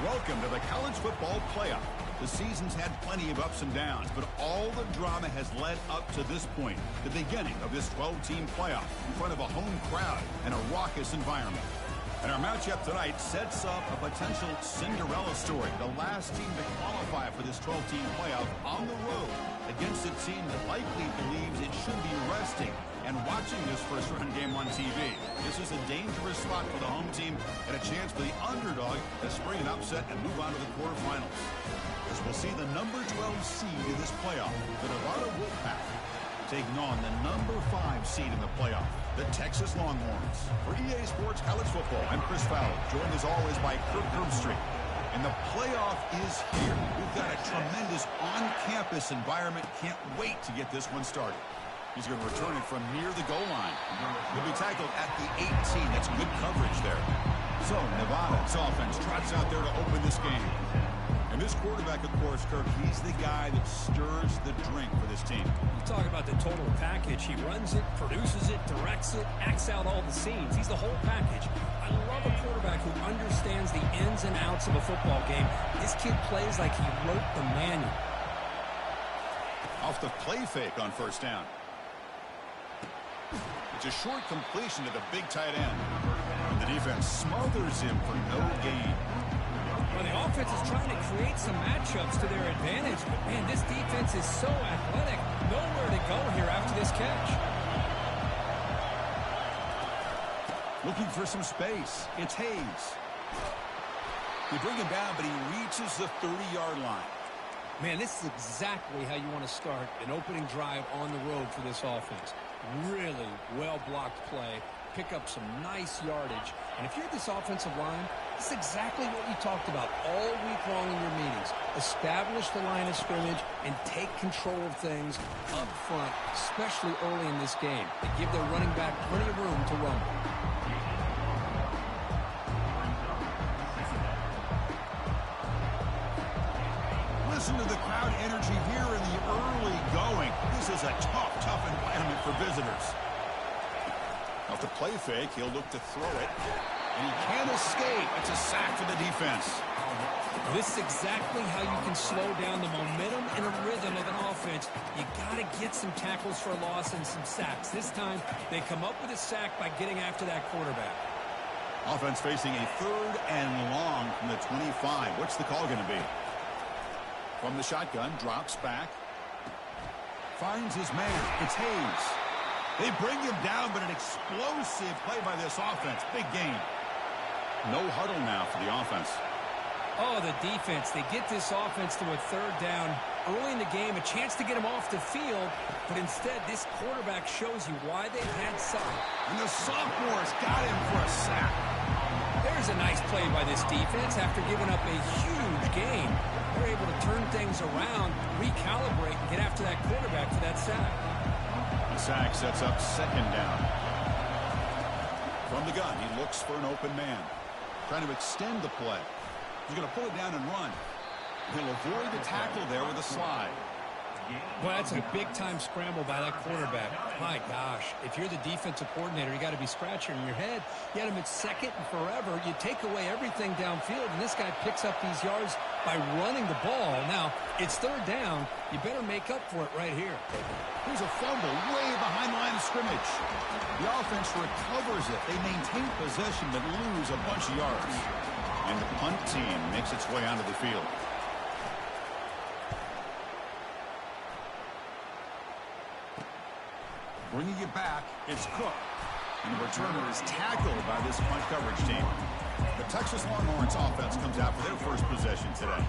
Welcome to the college football playoff. The season's had plenty of ups and downs, but all the drama has led up to this point, the beginning of this 12-team playoff in front of a home crowd and a raucous environment. And our matchup tonight sets up a potential Cinderella story, the last team to qualify for this 12-team playoff on the road against a team that likely believes it should be resting and watching this first-round game on TV. This is a dangerous spot for the home team and a chance for the underdog to spring an upset and move on to the quarterfinals. As we'll see the number 12 seed in this playoff, the Nevada Wolfpack, taking on the number 5 seed in the playoff, the Texas Longhorns. For EA Sports College Football, I'm Chris Fowler, joined as always by Kirk Herbstreit. And the playoff is here. We've got a tremendous on-campus environment. Can't wait to get this one started. He's going to return it from near the goal line. He'll be tackled at the 18. That's good coverage there. So Nevada's offense trots out there to open this game. And this quarterback, of course, Kirk, he's the guy that stirs the drink for this team. You talk about the total package. He runs it, produces it, directs it, acts out all the scenes. He's the whole package. I love a quarterback who understands the ins and outs of a football game. This kid plays like he wrote the manual. Off the play fake on first down. It's a short completion to the big tight end. And the defense smothers him for no gain. Well, the offense is trying to create some matchups to their advantage. Man, this defense is so athletic. Nowhere to go here after this catch. Looking for some space. It's Hayes. They bring him down, but he reaches the 30-yard line. Man, this is exactly how you want to start an opening drive on the road for this offense. Really well-blocked play. Pick up some nice yardage. And if you're this offensive line, this is exactly what you talked about all week long in your meetings. Establish the line of scrimmage and take control of things up front, especially early in this game. They give their running back plenty of room to run. Listen to the crowd energy here in the early going. This is a tough environment for visitors. Off the play fake, he'll look to throw it. And he can't escape. It's a sack for the defense. This is exactly how you can slow down the momentum and a rhythm of an offense. You got to get some tackles for a loss and some sacks. This time, they come up with a sack by getting after that quarterback. Offense facing a 3rd and long from the 25. What's the call going to be? From the shotgun, drops back. Finds his man. It's Hayes. They bring him down, but an explosive play by this offense. Big gain. No huddle now for the offense. Oh, the defense. They get this offense to a 3rd down. Early in the game, a chance to get him off the field, but instead this quarterback shows you why they had sight. And the sophomore's got him for a sack. There's a nice play by this defense after giving up a huge gain. They're able to turn things around, recalibrate, and get after that quarterback for that sack. The sack sets up 2nd down. From the gun, he looks for an open man. Trying to extend the play. He's going to pull it down and run. He'll avoid the tackle there with a slide. Well, that's a big-time scramble by that quarterback. My gosh, if you're the defensive coordinator, you got to be scratching your head. You had him at 2nd and forever. You take away everything downfield, and this guy picks up these yards by running the ball. Now, it's 3rd down. You better make up for it right here. Here's a fumble way behind the line of scrimmage. The offense recovers it. They maintain possession but lose a bunch of yards. And the punt team makes its way onto the field. Bringing it back, it's Cook. And the returner is tackled by this punt coverage team. The Texas Longhorns offense comes out for their first possession today.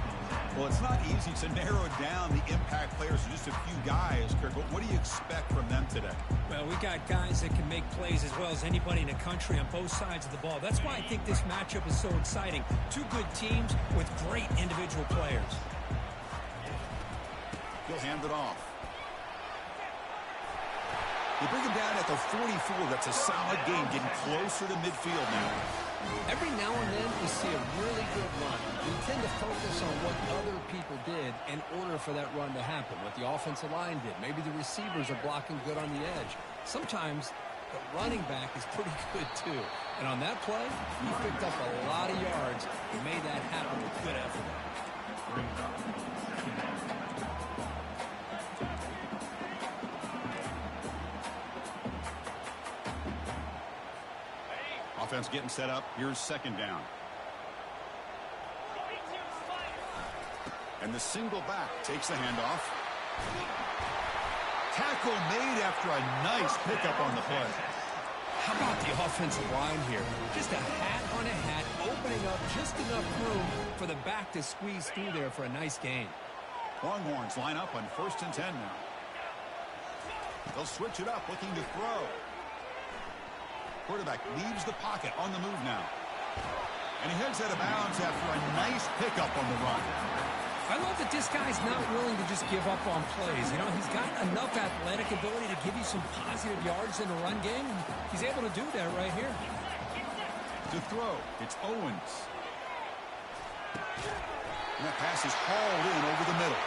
Well, it's not easy to narrow down the impact players to just a few guys, Kirk, but what do you expect from them today? Well, we got guys that can make plays as well as anybody in the country on both sides of the ball. That's why I think this matchup is so exciting. Two good teams with great individual players. He'll hand it off. They bring him down at the 44. That's a solid gain, getting closer to midfield now. Every now and then you see a really good run. We tend to focus on what other people did in order for that run to happen, what the offensive line did. Maybe the receivers are blocking good on the edge. Sometimes the running back is pretty good too. And on that play, he picked up a lot of yards and made that happen with good effort. Offense getting set up. Here's second down. And the single back takes the handoff. Tackle made after a nice pickup on the play. How about the offensive line here? Just a hat on a hat, opening up just enough room for the back to squeeze through there for a nice gain. Longhorns line up on 1st and 10 now. They'll switch it up, looking to throw. Quarterback leaves the pocket on the move now. And he heads out of bounds after a nice pickup on the run. I love that this guy's not willing to just give up on plays. You know, he's got enough athletic ability to give you some positive yards in the run game, and he's able to do that right here. To throw, it's Owens. And that pass is hauled in over the middle.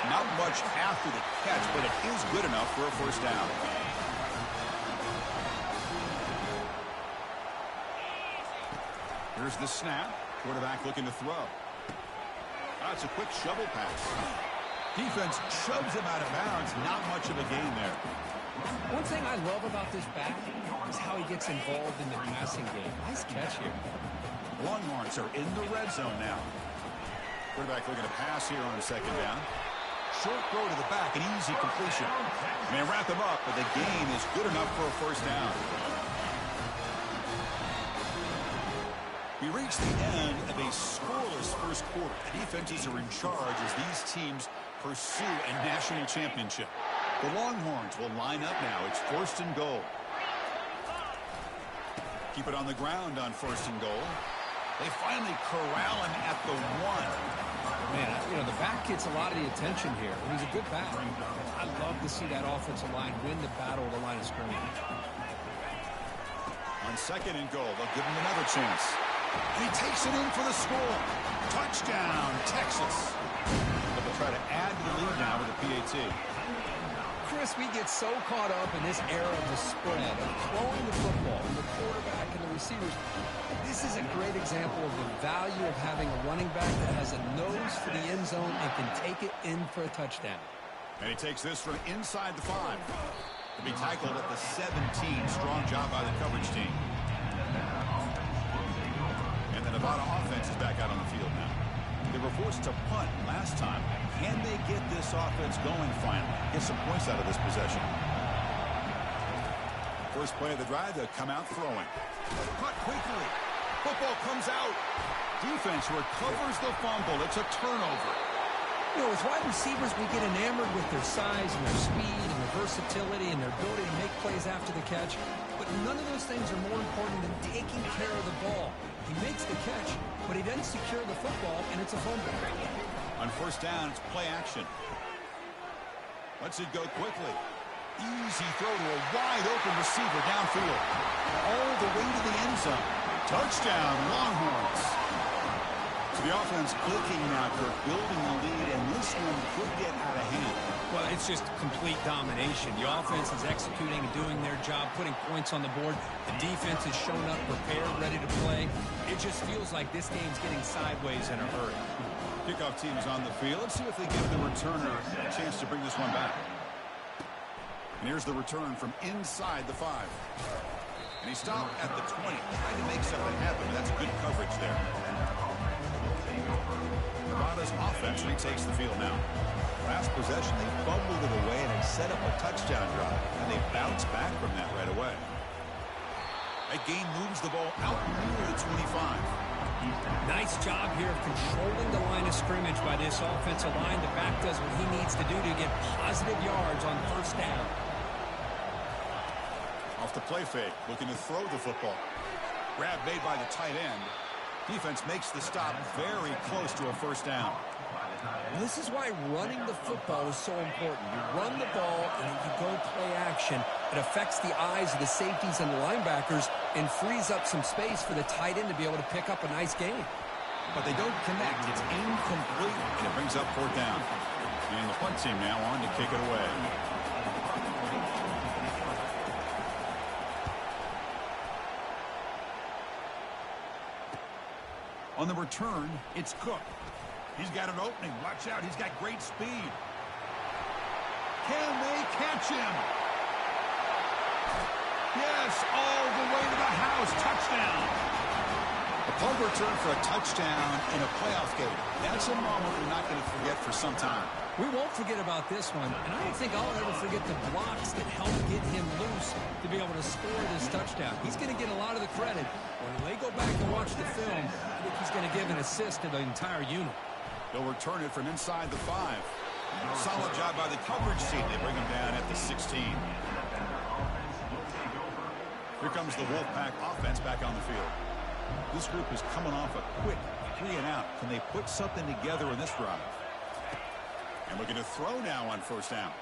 Not much after the catch, but it is good enough for a first down. Here's the snap. Quarterback looking to throw. That's a quick shovel pass. Defense shoves him out of bounds. Not much of a gain there. One thing I love about this back is how he gets involved in the passing game. Nice catch here. Longhorns are in the red zone now. Quarterback looking to pass here on second down. Short throw to the back, an easy completion. And they wrap him up, but the gain is good enough for a first down. We reach the end of a scoreless first quarter. The defenses are in charge as these teams pursue a national championship. The Longhorns will line up now. It's 1st and goal. Keep it on the ground on 1st and goal. They finally corral him at the 1. Man, you know, the back gets a lot of the attention here. He's a good back. I love to see that offensive line win the battle of the line of scrimmage. On 2nd and goal, they'll give him another chance. And he takes it in for the score. Touchdown, Texas. But they'll try to add to the lead now with a PAT. Chris, we get so caught up in this era of the spread, of throwing the football, and the quarterback and the receivers. This is a great example of the value of having a running back that has a nose for the end zone and can take it in for a touchdown. And he takes this from inside the 5. To be tackled at the 17. Strong job by the coverage team. And the Nevada offense is back out on the field now. They were forced to punt last time. Can they get this offense going finally? Get some points out of this possession. First play of the drive, they'll come out throwing. Cut quickly. Football comes out. Defense recovers the fumble. It's a turnover. You know, as wide receivers, we get enamored with their size and their speed and their versatility and their ability to make plays after the catch. But none of those things are more important than taking care of the ball. He makes the catch, but he doesn't secure the football, and it's a fumble. On first down, it's play action. Lets it go quickly. Easy throw to a wide-open receiver downfield. All the way to the end zone. Touchdown, Longhorns. So the offense clicking now. They're building the lead, and this one could get out of hand. Well, it's just complete domination. The offense is executing and doing their job, putting points on the board. The defense has shown up, prepared, ready to play. It just feels like this game's getting sideways in a hurry. Kickoff team is on the field. Let's see if they give the returner a chance to bring this one back. And here's the return from inside the 5. And he stopped at the 20, trying to make something happen. That's good coverage there. Nevada's offense retakes the field now. Last possession, they fumbled it away, and they set up a touchdown drive. And they bounce back from that right away. That gain moves the ball out near the 25. Nice job here of controlling the line of scrimmage by this offensive line. The back does what he needs to do to get positive yards on first down. Off the play fake, looking to throw the football. Grab made by the tight end. Defense makes the stop very close to a first down. And this is why running the football is so important. You run the ball and then you go play action. It affects the eyes of the safeties and the linebackers and frees up some space for the tight end to be able to pick up a nice gain. But they don't connect. It's incomplete, and it brings up fourth down. And the punt team now on to kick it away. On the return, it's Cook. He's got an opening. Watch out. He's got great speed. Can they catch him? Yes, all the way to the house. Touchdown. A punt return for a touchdown in a playoff game. That's a moment we're not going to forget for some time. We won't forget about this one, and I don't think I'll ever forget the blocks that helped get him loose to be able to score this touchdown. He's going to get a lot of the credit. When they go back and watch the film, I think he's going to give an assist to the entire unit. They'll return it from inside the 5. Solid job by the coverage team. They bring him down at the 16. Here comes the Wolfpack offense back on the field. This group is coming off a quick 3 and out. Can they put something together in this drive? And looking to throw now on first down.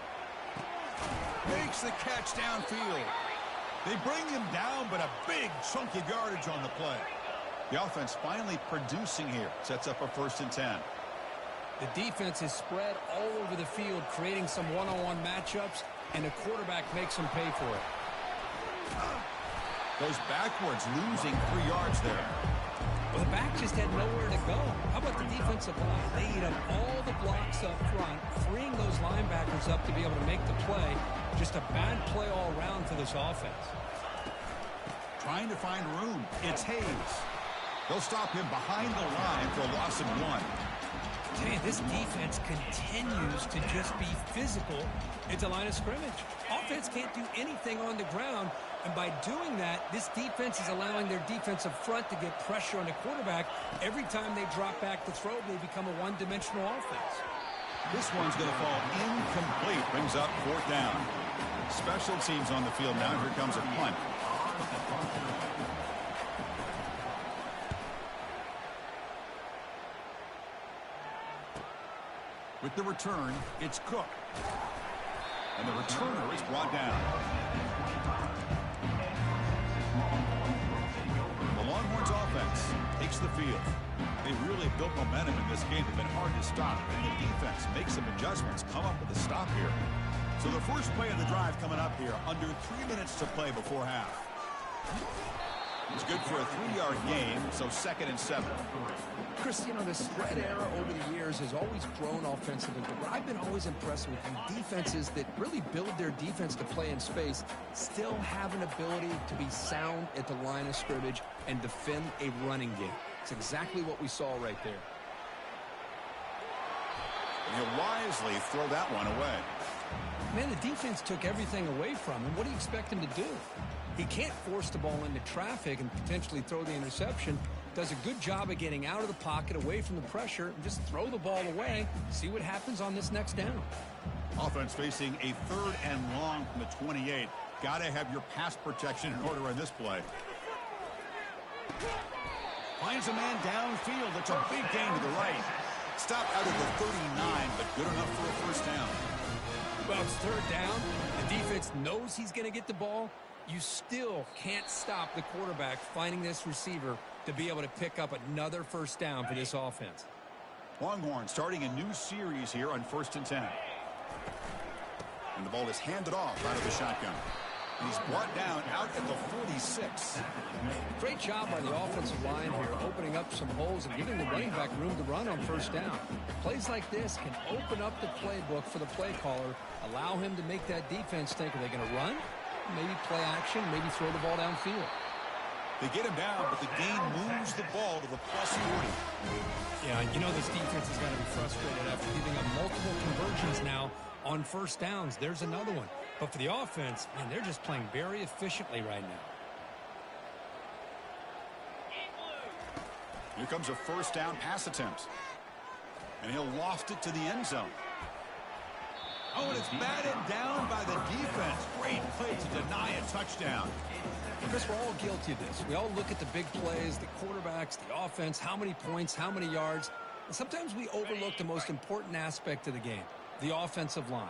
Makes the catch downfield. They bring him down, but a big chunk of yardage on the play. The offense finally producing here. Sets up a 1st and 10. The defense is spread all over the field, creating some one-on-one matchups, and the quarterback makes them pay for it. Goes backwards, losing 3 yards there. Well, the back just had nowhere to go. How about the defensive line? They eat up all the blocks up front, freeing those linebackers up to be able to make the play. Just a bad play all around for this offense. Trying to find room. It's Hayes. They'll stop him behind the line for a loss of 1. Man, this defense continues to just be physical at the line of scrimmage. Offense can't do anything on the ground, and by doing that, this defense is allowing their defensive front to get pressure on the quarterback. Every time they drop back to throw, they become a one-dimensional offense. This one's going to fall incomplete. Brings up 4th down. Special teams on the field now. Here comes a punt. With the return, it's Cook. And the returner is brought down. The Longhorns offense takes the field. They really built momentum in this game. They've been hard to stop. And the defense makes some adjustments, come up with a stop here. So the first play of the drive coming up here, under 3 minutes to play before half. It's good for a 3-yard gain, so 2nd and 7. Chris, you know, the spread era over the years has always grown offensively, but I've been always impressed with the defenses that really build their defense to play in space, still have an ability to be sound at the line of scrimmage and defend a running game. It's exactly what we saw right there. And he'll wisely throw that one away. Man, the defense took everything away from him. What do you expect him to do? He can't force the ball into traffic and potentially throw the interception. Does a good job of getting out of the pocket, away from the pressure, and just throw the ball away. See what happens on this next down. Offense facing a 3rd and long from the 28. Got to have your pass protection in order in this play. Finds a man downfield. That's a big gain to the right. Stop out of the 39, but good enough for a 1st down. Well, it's 3rd down. The defense knows he's going to get the ball. You still can't stop the quarterback finding this receiver to be able to pick up another 1st down for this offense. Longhorn starting a new series here on 1st and 10. And the ball is handed off out of the shotgun. And he's brought down out at the 46. Great job by the offensive line here, opening up some holes and giving the running back room to run on 1st down. Plays like this can open up the playbook for the play caller, allow him to make that defense think, are they going to run? Maybe play action, maybe throw the ball downfield. They get him down, but the gain moves the ball to the +40. Yeah, you know this defense is going to be frustrated after giving up multiple conversions now on 1st downs. There's another one. But for the offense, man, they're just playing very efficiently right now. Here comes a 1st down pass attempt. And he'll loft it to the end zone. Oh, and it's batted down by the defense. Great play to deny a touchdown. Chris, we're all guilty of this. We all look at the big plays, the quarterbacks, the offense, how many points, how many yards. And sometimes we overlook the most important aspect of the game, the offensive line.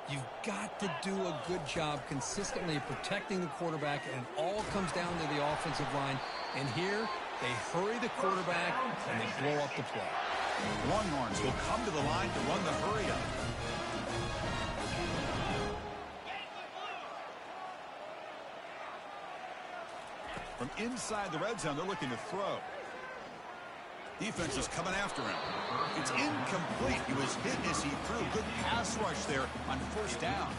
You've got to do a good job consistently protecting the quarterback, and it all comes down to the offensive line. And here, they hurry the quarterback, and they blow up the play. Longhorns will come to the line to run the hurry-up. From inside the red zone, they're looking to throw. Defense is coming after him. It's incomplete. He was hit as he threw. Good pass rush there on first down.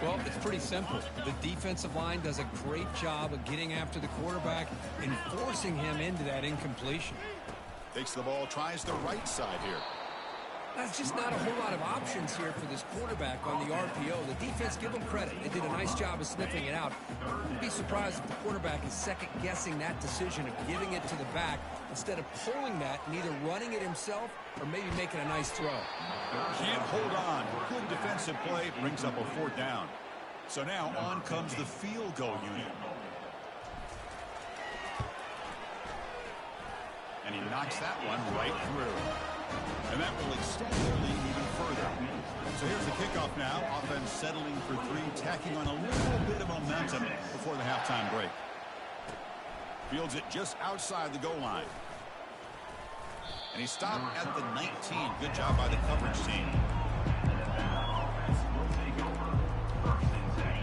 Well, it's pretty simple. The defensive line does a great job of getting after the quarterback and forcing him into that incompletion. Takes the ball, tries the right side here. That's just not a whole lot of options here for this quarterback on the RPO. The defense, give them credit. They did a nice job of sniffing it out. I wouldn't be surprised if the quarterback is second-guessing that decision of giving it to the back instead of pulling that and either running it himself or maybe making a nice throw. Can't hold on. Good defensive play brings up a fourth down. So now on comes the field goal unit. And he knocks that one right through. And that will extend their lead even further. So here's the kickoff now. Offense settling for three, tacking on a little bit of momentum before the halftime break. Fields it just outside the goal line. And he stopped at the 19. Good job by the coverage team.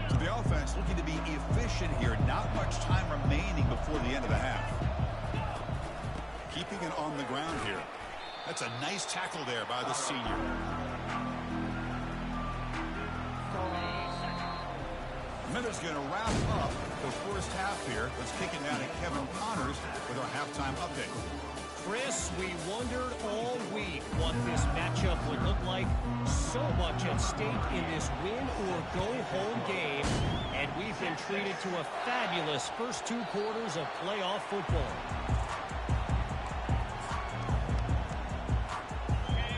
So the offense looking to be efficient here. Not much time remaining before the end of the half. Keeping it on the ground here. That's a nice tackle there by the senior. Minutes going to wrap up the first half here. Let's kick it down to Kevin Connors with our halftime update. Chris, we wondered all week what this matchup would look like. So much at stake in this win-or-go-home game. And we've been treated to a fabulous first two quarters of playoff football.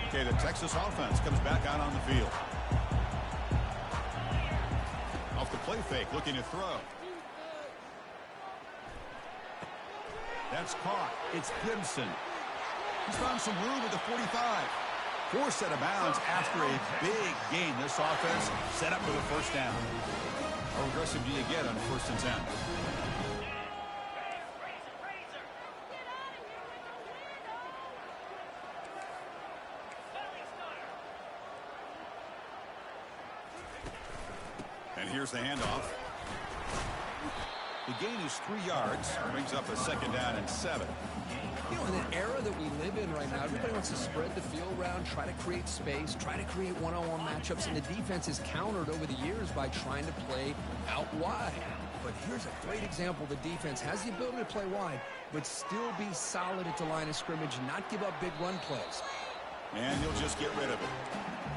Okay, the Texas offense comes back out on the field. Off the play fake, looking to throw. That's caught. It's Gibson. He's found some room at the 45. Forced out of bounds after a big gain. This offense set up for the first down. How aggressive do you get on first and 10? And here's the handoff. The gain is 3 yards. Brings up a second down and 7. You know, in the era that we live in right now, everybody wants to spread the field around, try to create space, try to create one-on-one matchups, and the defense is countered over the years by trying to play out wide. But here's a great example. The defense has the ability to play wide, but still be solid at the line of scrimmage and not give up big run plays. And he'll just get rid of it.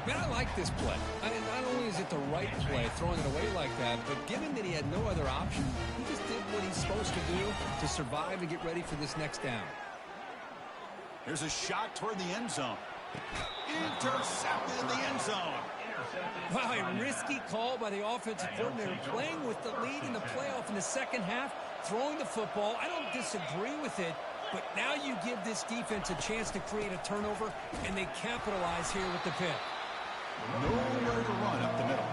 Man, I like this play. I mean, not only is it the right play, throwing it away like that, but given that he had no other option, he just did what he's supposed to do to survive and get ready for this next down. Here's a shot toward the end zone. Intercepted in the end zone. Wow, a risky call by the offensive coordinator, playing with the lead in the playoff in the second half, throwing the football. I don't disagree with it, but now you give this defense a chance to create a turnover, and they capitalize here with the pick. Nowhere to run up the middle.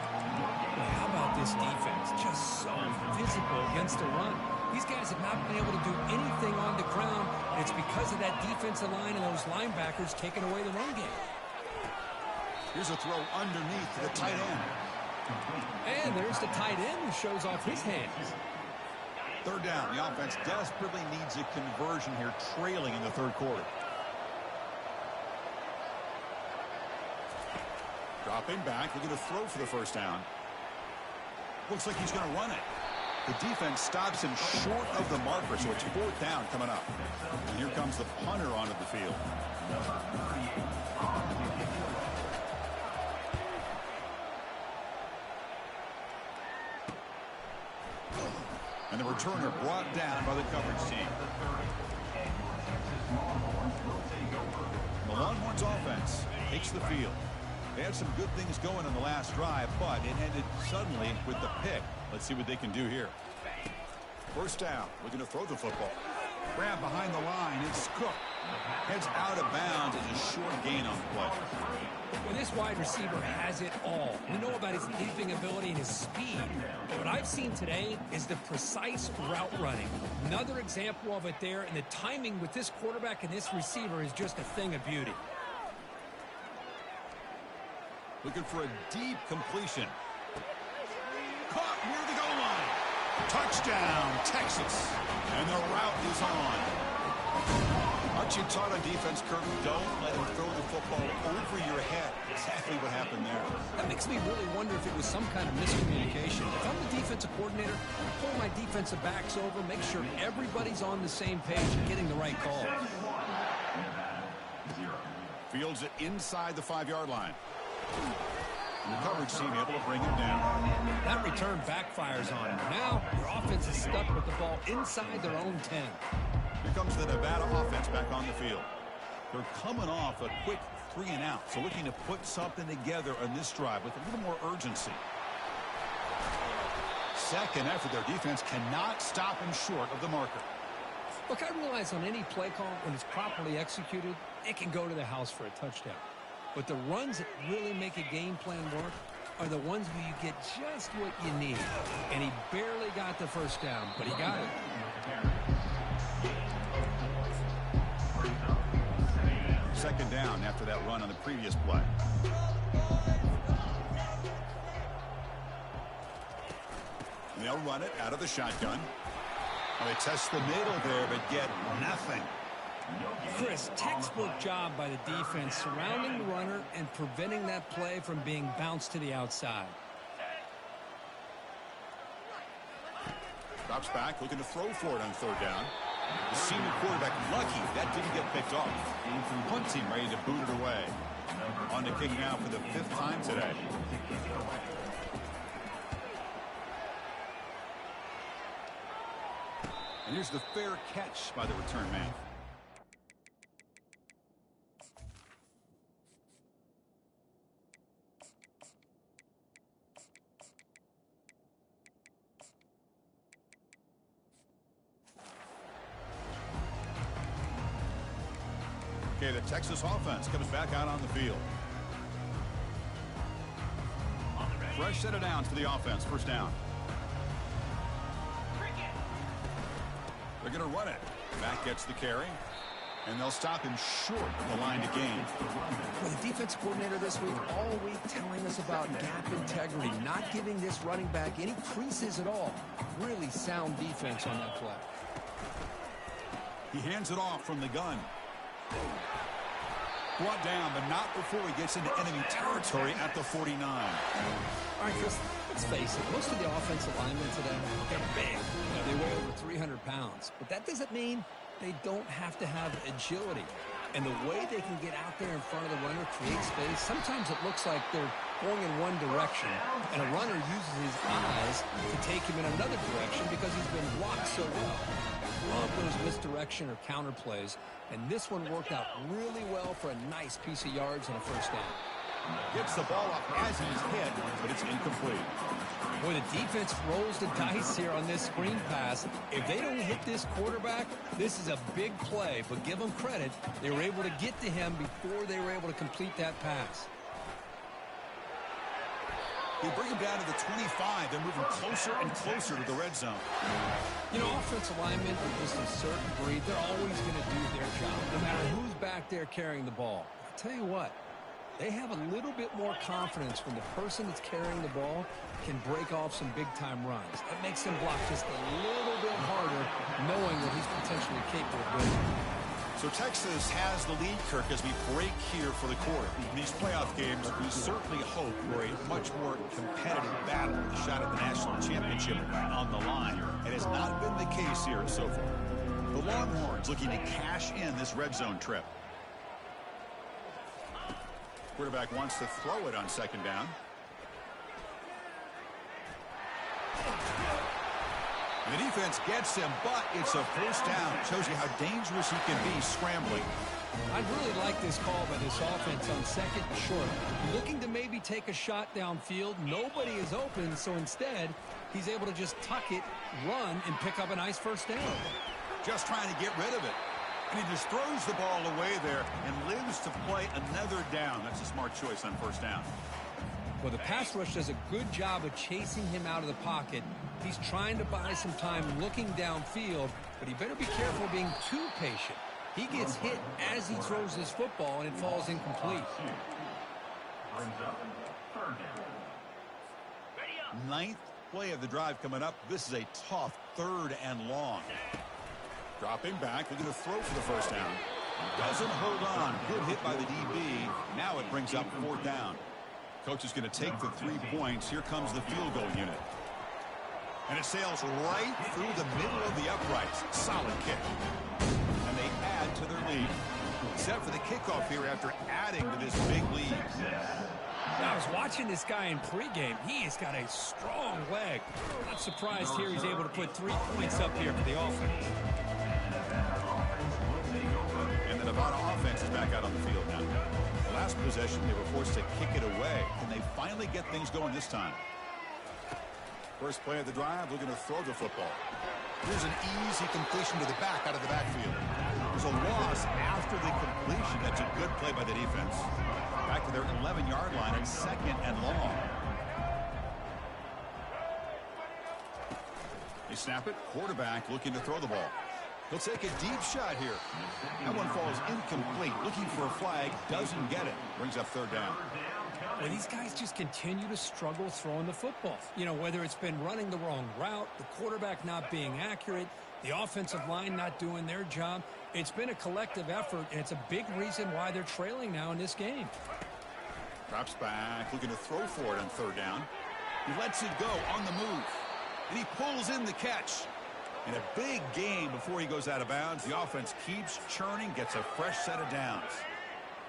How about this defense? Just so physical against the run. These guys have not been able to do anything on the ground, and it's because of that defensive line and those linebackers taking away the run game. Here's a throw underneath to the tight end. And there's the tight end who shows off his hands. Third down. The offense desperately needs a conversion here, trailing in the third quarter. Dropping back, looking to throw for the first down. Looks like he's going to run it. The defense stops him short of the marker, so it's fourth down coming up. And here comes the punter onto the field. And the returner brought down by the coverage team. The Longhorns offense takes the field. They had some good things going in the last drive, but it ended suddenly with the pick. Let's see what they can do here. First down. Looking to throw the football. Grab behind the line. It's Cook. Heads out of bounds. It's a short gain on the play. Well, this wide receiver has it all. We know about his leaping ability and his speed. What I've seen today is the precise route running. Another example of it there, and the timing with this quarterback and this receiver is just a thing of beauty. Looking for a deep completion. Caught near the goal line. Touchdown, Texas. And the route is on. Aren't you taught on defense, Kirk? Don't let him throw the football over your head. Exactly what happened there. That makes me really wonder if it was some kind of miscommunication. If I'm the defensive coordinator, I pull my defensive backs over, make sure everybody's on the same page and getting the right call. Fields it inside the 5-yard line. And the coverage team able to bring him down. That return backfires on him. Now your offense is stuck with the ball inside their own 10. Here comes the Nevada offense back on the field. They're coming off a quick 3-and-out, so looking to put something together on this drive with a little more urgency. Second effort, their defense cannot stop him short of the marker. Look, I realize on any play call, when it's properly executed, it can go to the house for a touchdown. But the runs that really make a game plan work are the ones where you get just what you need. And he barely got the first down, but he got it. Second down after that run on the previous play. And they'll run it out of the shotgun. Well, they test the middle there, but get nothing. Chris, textbook job by the defense surrounding the runner and preventing that play from being bounced to the outside. Drops back, looking to throw for it on third down. The senior quarterback lucky that didn't get picked off. Punt team ready to boot it away. On to kick now for the 5th time today. And here's the fair catch by the return man. Okay, the Texas offense comes back out on the field. Fresh set of downs for the offense. First down. They're going to run it. Mack gets the carry. And they'll stop him short of the line to gain. Well, the defense coordinator this week all week telling us about gap integrity, not giving this running back any creases at all. Really sound defense on that play. He hands it off from the gun. Brought down, but not before he gets into enemy territory at the 49. All right, Chris, let's face it. Most of the offensive linemen today, they're big. They weigh over 300 pounds. But that doesn't mean they don't have to have agility. And the way they can get out there in front of the runner, create space, sometimes it looks like they're going in one direction, and a runner uses his eyes to take him in another direction because he's been blocked so well. Love those misdirection or counter plays, and this one worked out really well for a nice piece of yards and a first down. Gets the ball up as he's hit, but it's incomplete. Boy, the defense rolls the dice here on this screen pass. If they don't hit this quarterback, this is a big play, but give them credit. They were able to get to him before they were able to complete that pass. They bring him down to the 25. They're moving closer and closer to the red zone. You know, offensive linemen are just a certain breed. They're always going to do their job, no matter who's back there carrying the ball. I'll tell you what, they have a little bit more confidence when the person that's carrying the ball can break off some big-time runs. That makes them block just a little bit harder, knowing that he's potentially capable of doing it. So Texas has the lead, Kirk, as we break here for the quarter. In these playoff games, we certainly hope for a much more competitive battle, a shot at the national championship on the line. It has not been the case here so far. The Longhorns looking to cash in this red zone trip. Quarterback wants to throw it on second down. The defense gets him, but it's a first down. Shows you how dangerous he can be scrambling. I really like this call by this offense on second and short. Looking to maybe take a shot downfield. Nobody is open, so instead, he's able to just tuck it, run, and pick up a nice first down. Just trying to get rid of it. And he just throws the ball away there and lives to play another down. That's a smart choice on first down. Well, the pass rush does a good job of chasing him out of the pocket. He's trying to buy some time looking downfield, but he better be careful being too patient. He gets hit as he throws this football, and it falls incomplete. Ninth play of the drive coming up. This is a tough third and long. Dropping back, looking to throw for the first down. Doesn't hold on. Good hit by the DB. Now it brings up 4th down. Coach is going to take the 3 points. Here comes the field goal unit. And it sails right through the middle of the uprights. Solid kick. And they add to their lead. Set for the kickoff here after adding to this big lead. I was watching this guy in pregame. He has got a strong leg. Not surprised here he's able to put 3 points up here for the offense. And the Nevada offense is back out on the field now. The last possession, they were forced to kick it away. Can they finally get things going this time? First play of the drive, looking to throw the football. Here's an easy completion to the back out of the backfield. There's a loss after the completion. That's a good play by the defense. Back to their 11-yard line and 2nd and long. They snap it. Quarterback looking to throw the ball. He'll take a deep shot here. That one falls incomplete. Looking for a flag. Doesn't get it. Brings up 3rd down. Well, these guys just continue to struggle throwing the football. You know, whether it's been running the wrong route, the quarterback not being accurate, the offensive line not doing their job. It's been a collective effort, and it's a big reason why they're trailing now in this game. Drops back, looking to throw for it on 3rd down. He lets it go on the move. And he pulls in the catch. In a big game before he goes out of bounds, the offense keeps churning, gets a fresh set of downs.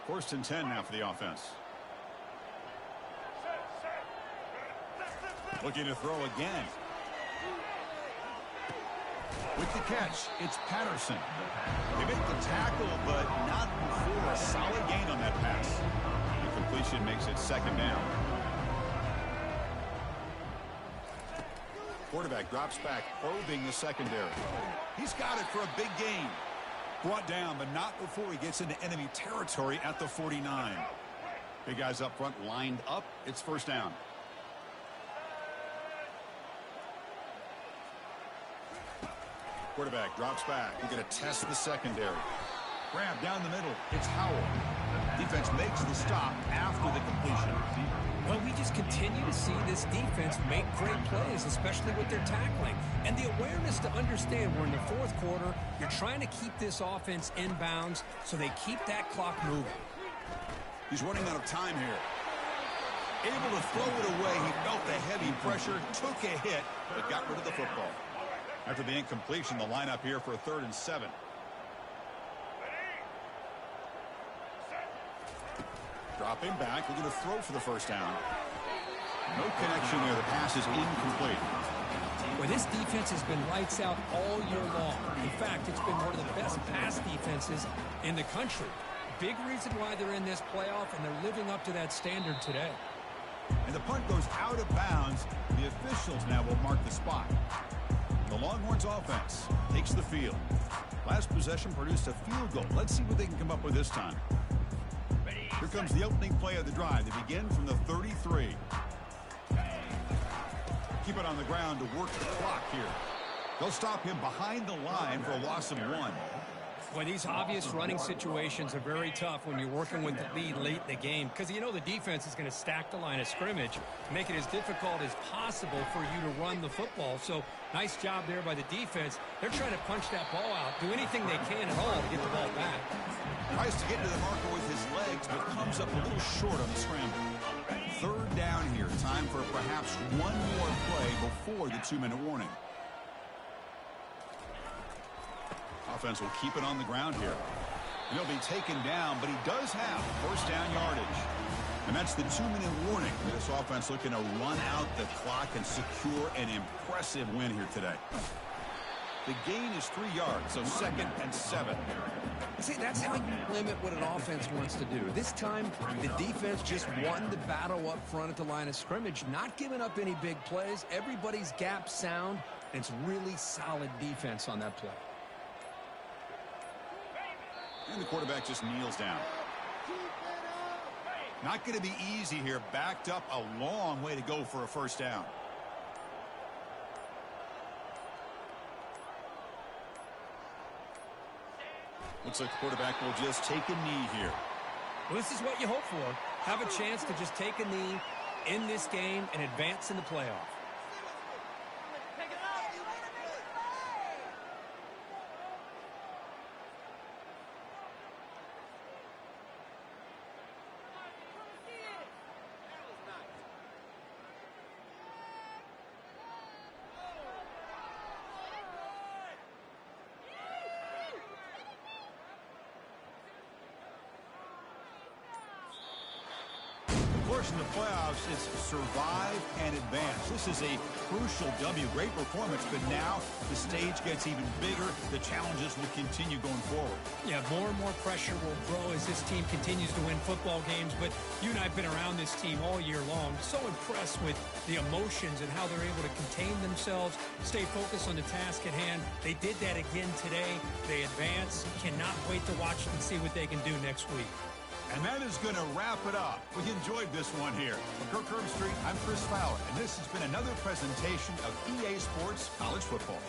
1st and 10 now for the offense. Looking to throw again. With the catch, it's Patterson. They make the tackle, but not before a solid gain on that pass. The completion makes it 2nd down. Quarterback drops back, probing the secondary. He's got it for a big gain. Brought down, but not before he gets into enemy territory at the 49. Big guys up front lined up. It's 1st down. Quarterback drops back. We're going to test the secondary. Grab down the middle. It's Howell. Defense makes the stop after the completion. Well, we just continue to see this defense make great plays, especially with their tackling. And the awareness to understand we're in the 4th quarter, you're trying to keep this offense in bounds so they keep that clock moving. He's running out of time here. Able to throw it away. He felt the heavy pressure, took a hit, but got rid of the football. After the incompletion, the lineup here for a 3rd and 7. Dropping back, looking to throw for the 1st down. No connection there. The pass is incomplete. Well, this defense has been lights out all year long. In fact, it's been one of the best pass defenses in the country. Big reason why they're in this playoff, and they're living up to that standard today. And the punt goes out of bounds. The officials now will mark the spot. The Longhorns offense takes the field. Last possession produced a field goal. Let's see what they can come up with this time. Here comes the opening play of the drive. They begin from the 33. Keep it on the ground to work the clock here. They'll stop him behind the line for a loss of 1. Well, these obvious running situations are very tough when you're working with the lead late in the game because you know the defense is going to stack the line of scrimmage, make it as difficult as possible for you to run the football. So nice job there by the defense. They're trying to punch that ball out, do anything they can at all to get the ball back. Tries to get to the marker with his legs, but comes up a little short on the scramble. 3rd down here. Time for perhaps one more play before the 2-minute warning. Offense will keep it on the ground here. And he'll be taken down, but he does have 1st down yardage. And that's the 2-minute warning. This offense looking to run out the clock and secure an impressive win here today. The gain is 3 yards, so 2nd and 7. See, that's how you limit what an offense wants to do. This time, the defense just won the battle up front at the line of scrimmage, not giving up any big plays. Everybody's gap sound, and it's really solid defense on that play. And the quarterback just kneels down. Not going to be easy here. Backed up a long way to go for a 1st down. Looks like the quarterback will just take a knee here. Well, this is what you hope for. Have a chance to just take a knee in this game and advance in the playoff. course, in the playoffs, it's survive and advance. This is a crucial W. Great performance, but now the stage gets even bigger. The challenges will continue going forward. Yeah, more and more pressure will grow as this team continues to win football games. But you and I have been around this team all year long. So impressed with the emotions and how they're able to contain themselves, stay focused on the task at hand. They did that again today. They advance. Cannot wait to watch and see what they can do next week. And that is going to wrap it up. We enjoyed this one here. For Kirk Herbstreit, I'm Chris Fowler, and this has been another presentation of EA Sports College Football.